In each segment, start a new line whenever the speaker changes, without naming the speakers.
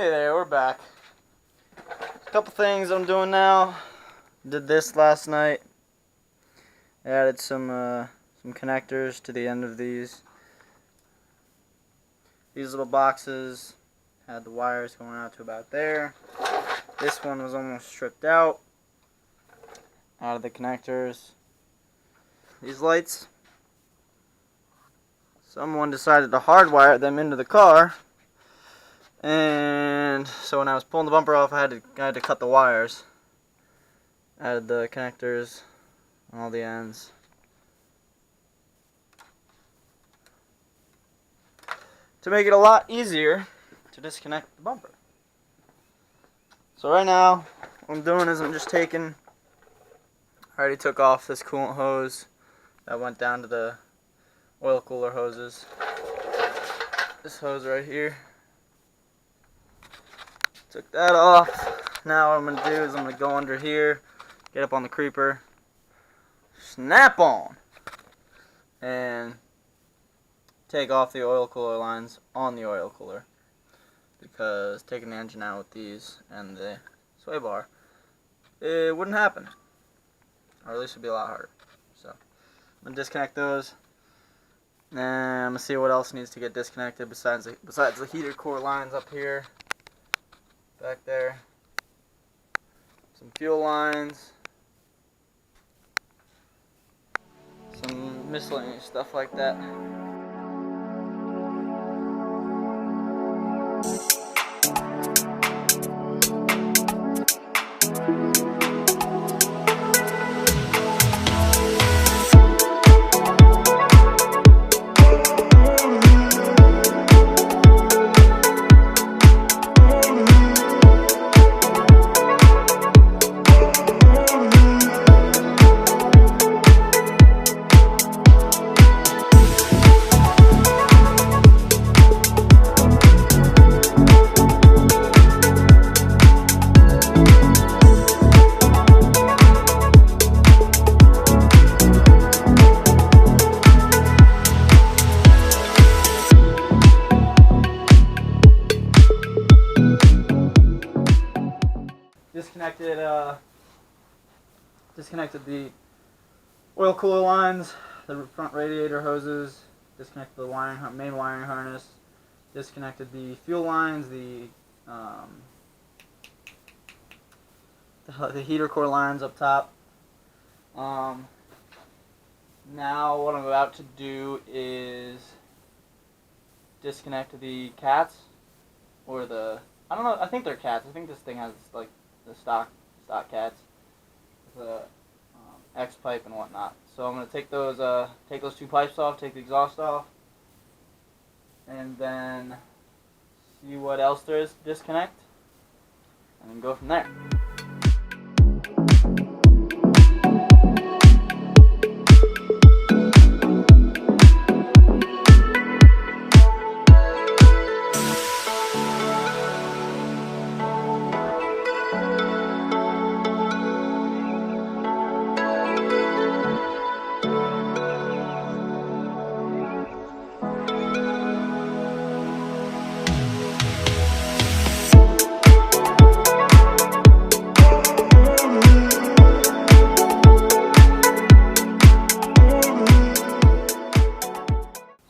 Hey there, we're back. A couple things I'm doing now. Did this last night. Added some connectors to the end of these little boxes. Had the wires going out to about there. This one was almost stripped out of the connectors. These lights, someone decided to hardwire them into the car. And so when I was pulling the bumper off, I had to cut the wires. Added the connectors on all the ends. To make it a lot easier to disconnect the bumper. So right now, what I'm doing is I'm just taking, I already took off this coolant hose that went down to the oil cooler hoses. This hose right here. Took that off. Now what I'm going to do is I'm going to go under here, get up on the creeper, snap on, and take off the oil cooler lines on the oil cooler. Because taking the engine out with these and the sway bar, it wouldn't happen. Or at least it would be a lot harder. So I'm going to disconnect those. And I'm going to see what else needs to get disconnected besides the heater core lines up here. Back there, some fuel lines, some miscellaneous stuff like that. Disconnected the oil cooler lines, the front radiator hoses, disconnected the main wiring harness, disconnected the fuel lines, the heater core lines up top. Now what I'm about to do is disconnect the cats, or I don't know, I think they're cats. I think this thing has like the stock cats. The X pipe and whatnot. So I'm going to take those two pipes off, take the exhaust off, and then see what else there is to disconnect, and then go from there.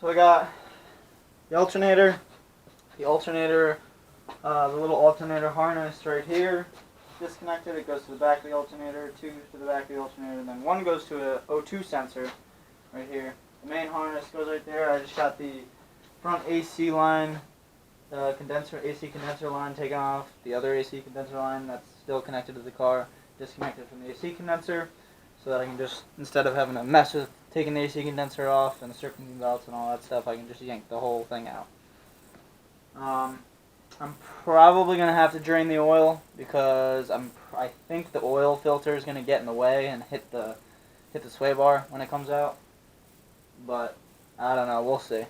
I got the alternator, the little alternator harness right here, disconnected. It goes to the back of the alternator, two to the back of the alternator, and then one goes to a O2 sensor right here. The main harness goes right there. I just got the front AC line, AC condenser line taken off, the other AC condenser line that's still connected to the car, disconnected from the AC condenser, so that I can just, instead of having to mess with taking the AC condenser off and the circulating belts and all that stuff, I can just yank the whole thing out. I'm probably going to have to drain the oil because I think the oil filter is going to get in the way and hit the sway bar when it comes out. But I don't know, we'll see.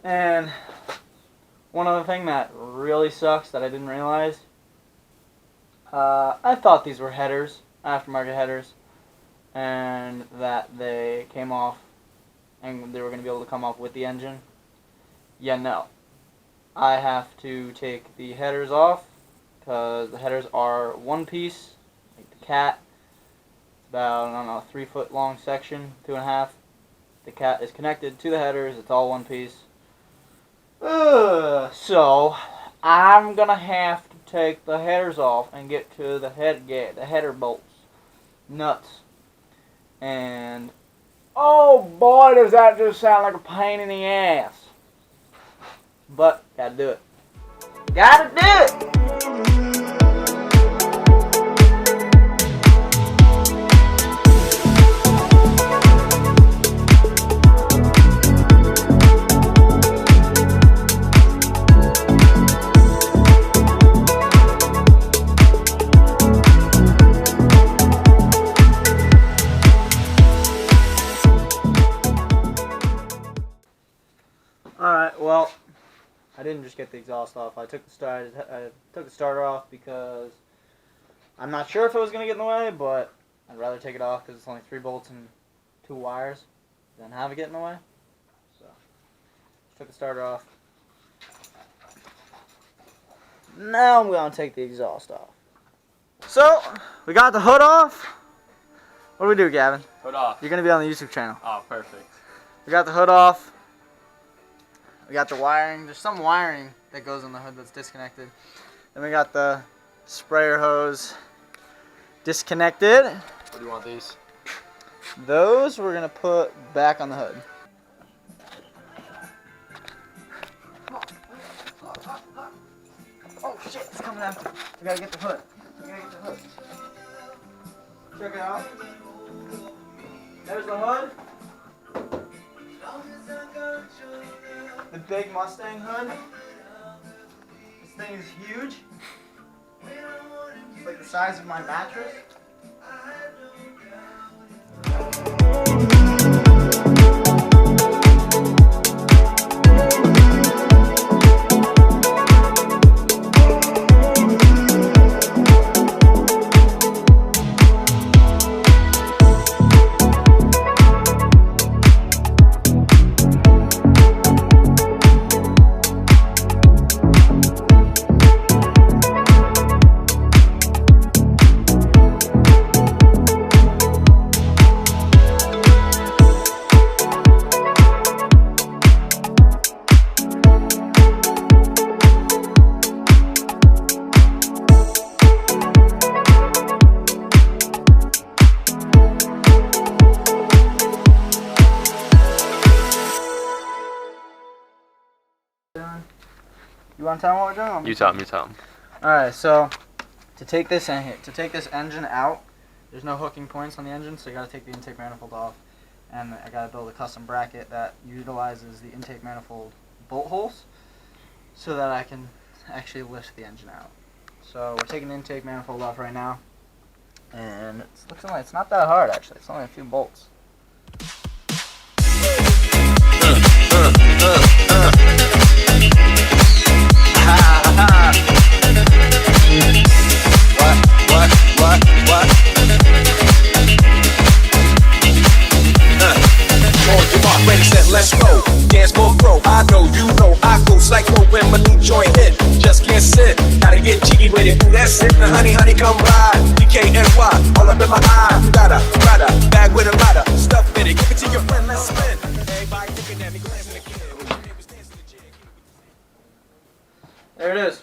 And one other thing that really sucks that I didn't realize, I thought these were headers, aftermarket headers, and that they came off and they were going to be able to come off with the engine. Yeah, no. I have to take the headers off because the headers are one piece, like the cat. It's about, I don't know, 3 foot long section, 2.5. The cat is connected to the headers. It's all one piece. So I'm gonna have to take the headers off and get to the header bolts, nuts, and oh boy, does that just sound like a pain in the ass. But gotta do it. Gotta do it. Alright, well, I didn't just get the exhaust off. I took the starter off because I'm not sure if it was going to get in the way, but I'd rather take it off because it's only 3 bolts and 2 wires than have it get in the way. So, just took the starter off. Now I'm going to take the exhaust off. So, we got the hood off. What do we do, Gavin?
Hood off.
You're going to be on the YouTube channel.
Oh, perfect.
We got the hood off. We got the wiring. There's some wiring that goes in the hood that's disconnected. Then we got the sprayer hose disconnected.
What do you want these?
Those we're going to put back on the hood. Oh shit, it's coming after. We gotta get the hood. Check it out. There's the hood. The big Mustang hood. This thing is huge. It's like the size of my mattress. You want to tell them what we're doing?
You tell them.
Alright, so to take this engine out, there's no hooking points on the engine, so you got to take the intake manifold off, and I got to build a custom bracket that utilizes the intake manifold bolt holes, so that I can actually lift the engine out. So we're taking the intake manifold off right now, and it's looking like it's not that hard actually. It's only a few bolts.
Ready, set, let's go. Dance more pro. I know, you know, I go psycho when my new joint hit. Just can't sit. Gotta get jiggy with it. That's it. Now, honey, honey, come ride. DKNY, all up in my eye. Gotta ride a bag with a rider. Stuff in it. Give it to your friend. Let's spin. Everybody looking at me, glancing at the kid.
There it is.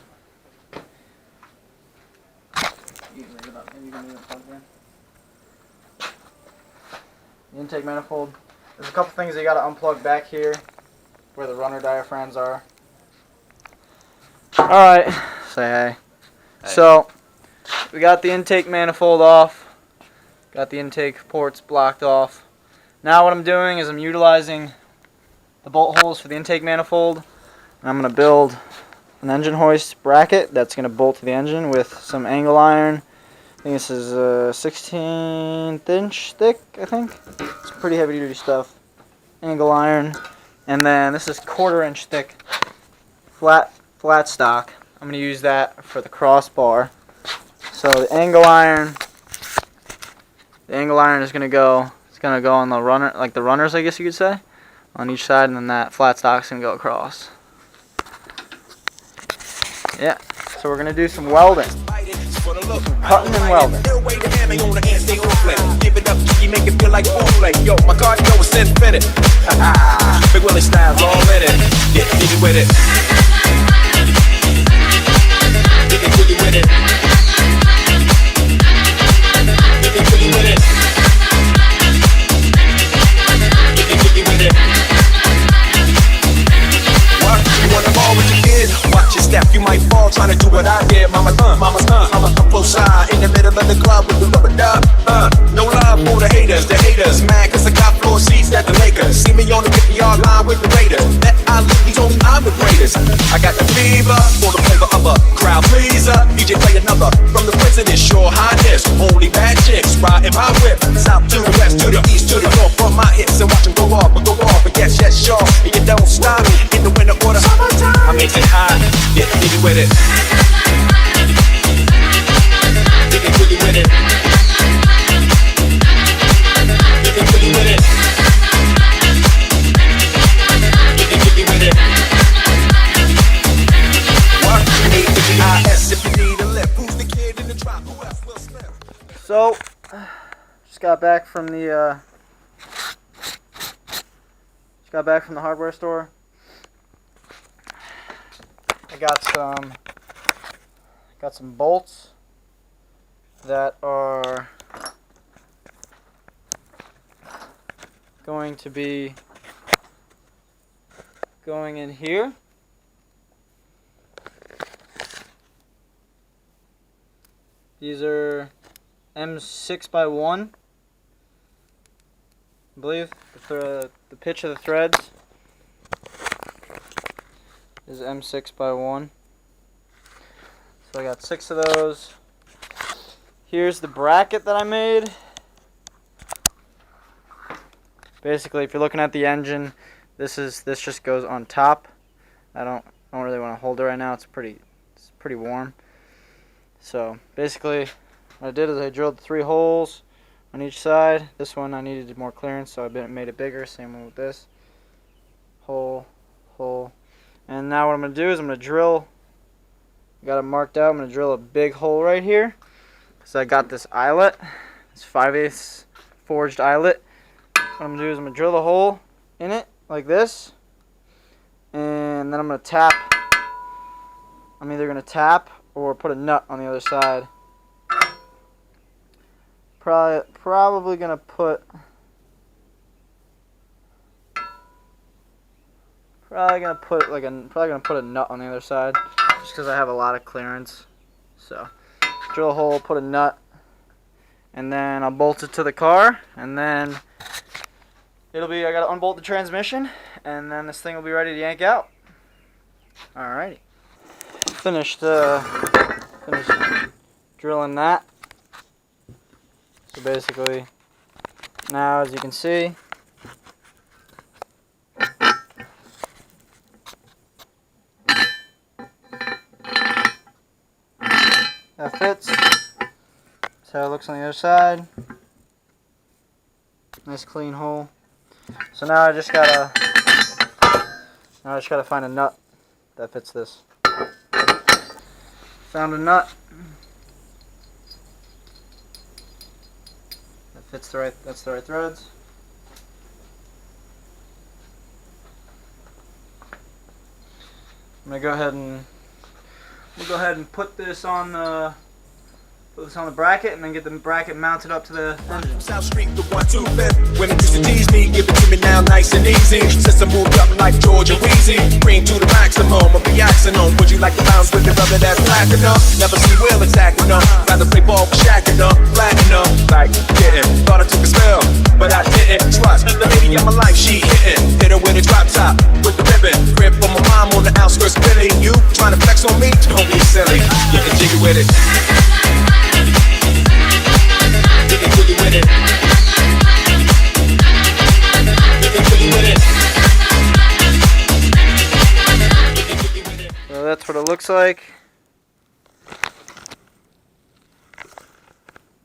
The intake manifold. There's a couple things that you gotta unplug back here where the runner diaphragms are. Alright, say hey. So, we got the intake manifold off. Got the intake ports blocked off. Now what I'm doing is I'm utilizing the bolt holes for the intake manifold. And I'm gonna build an engine hoist bracket that's gonna bolt to the engine with some angle iron. I think this is 16th inch thick, I think. It's pretty heavy duty stuff. Angle iron. And then this is 1/4 inch thick flat stock. I'm going to use that for the crossbar. So the angle iron is going to go, it's going to go on the runner, like the runners I guess you could say, on each side, and then that flat stock's going to go across. Yeah, so we're gonna do some welding. Cutting and welding.
Give it up, you make it feel like foreplay. Yo, my cardio is infinite. Big Willie style's all in it. Get jiggy with it. Get jiggy with it. Get jiggy with it. Get jiggy with it. What? You wanna ball with your kid? Watch your step, you might fall trying to do what I did. Mama, I'ma come close side in the middle of the club with the rubber dub. No love for the haters mad cause I got floor seats at the Lakers. See me on the 50-yard line with the Raiders. That I live, he told me I'm the greatest. I got the fever for the flavor of a crowd pleaser. DJ play another from the president's sure highness. Only bad chicks riding my whip. South to the west, to the east, to the north. From my hits and watch them go off and yes, yes, sure. And you don't stop in the winter order. I make it high, get jiggy with it. Get jiggy with it. Get jiggy with it. Get jiggy with it. What? A-D-I-S if you need a lift. Who's the kid in the drop? Who else will slip?
So, just got back from the hardware store. I got some bolts that are going to be going in here. These are M6x1, I believe. The pitch of the threads is M6x1. So I got 6 of those. Here's the bracket that I made. Basically, if you're looking at the engine, this just goes on top. I don't really want to hold it right now. It's pretty warm. So basically, what I did is I drilled 3 holes on each side. This one I needed more clearance, so I made it bigger. Same one with this. Hole, hole. And now what I'm going to do is I'm going to drill. I got it marked out. I'm going to drill a big hole right here. So I got this eyelet. This 5/8 forged eyelet. What I'm going to do is I'm going to drill a hole in it like this. And then I'm going to tap. I'm either going to tap or put a nut on the other side. Probably going to put... Probably gonna put a nut on the other side, just because I have a lot of clearance. So, drill a hole, put a nut, and then I'll bolt it to the car, and then I gotta unbolt the transmission, and then this thing will be ready to yank out. Alrighty, finished drilling that. So basically, now as you can see, that fits. That's how it looks on the other side. Nice clean hole. So now I just gotta find a nut that fits this. Found a nut that fits that's the right threads. I'm gonna go ahead and put this on the bracket, and then get the bracket mounted up to the engine.
South Street, the 125th. Women used to tease me, give it to me now nice and easy. Since I moved up like Georgia Wheezy, bring to the maximum, I'll be axing on. Would you like to bounce with the rubber that's black enough? Never see Will attacking them. Rather play ball with shacking them, flattening them. Like getting, thought I took a spell, but I didn't. Trust the lady of my life, she hitting. Hit her with a drop top, with the ribbon. Grip on my mom on the outskirts of Philly. You trying to flex on me? Don't be silly. Getting jiggy with it. Getting jiggy with it. Getting jiggy with it.
So that's what it looks like.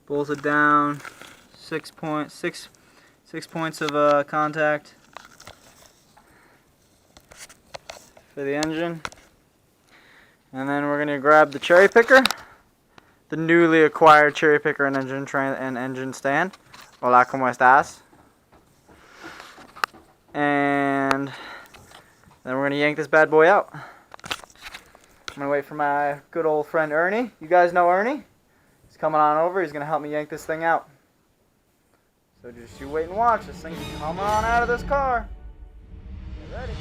Bolted down. 6 points of contact for the engine. And then we're gonna grab the cherry picker, the newly acquired cherry picker and engine stand. Hola, ¿cómo estás? And then we're gonna yank this bad boy out. I'm gonna wait for my good old friend Ernie. You guys know Ernie? He's coming on over. He's gonna help me yank this thing out. So just you wait and watch. This thing's coming on out of this car. Get ready.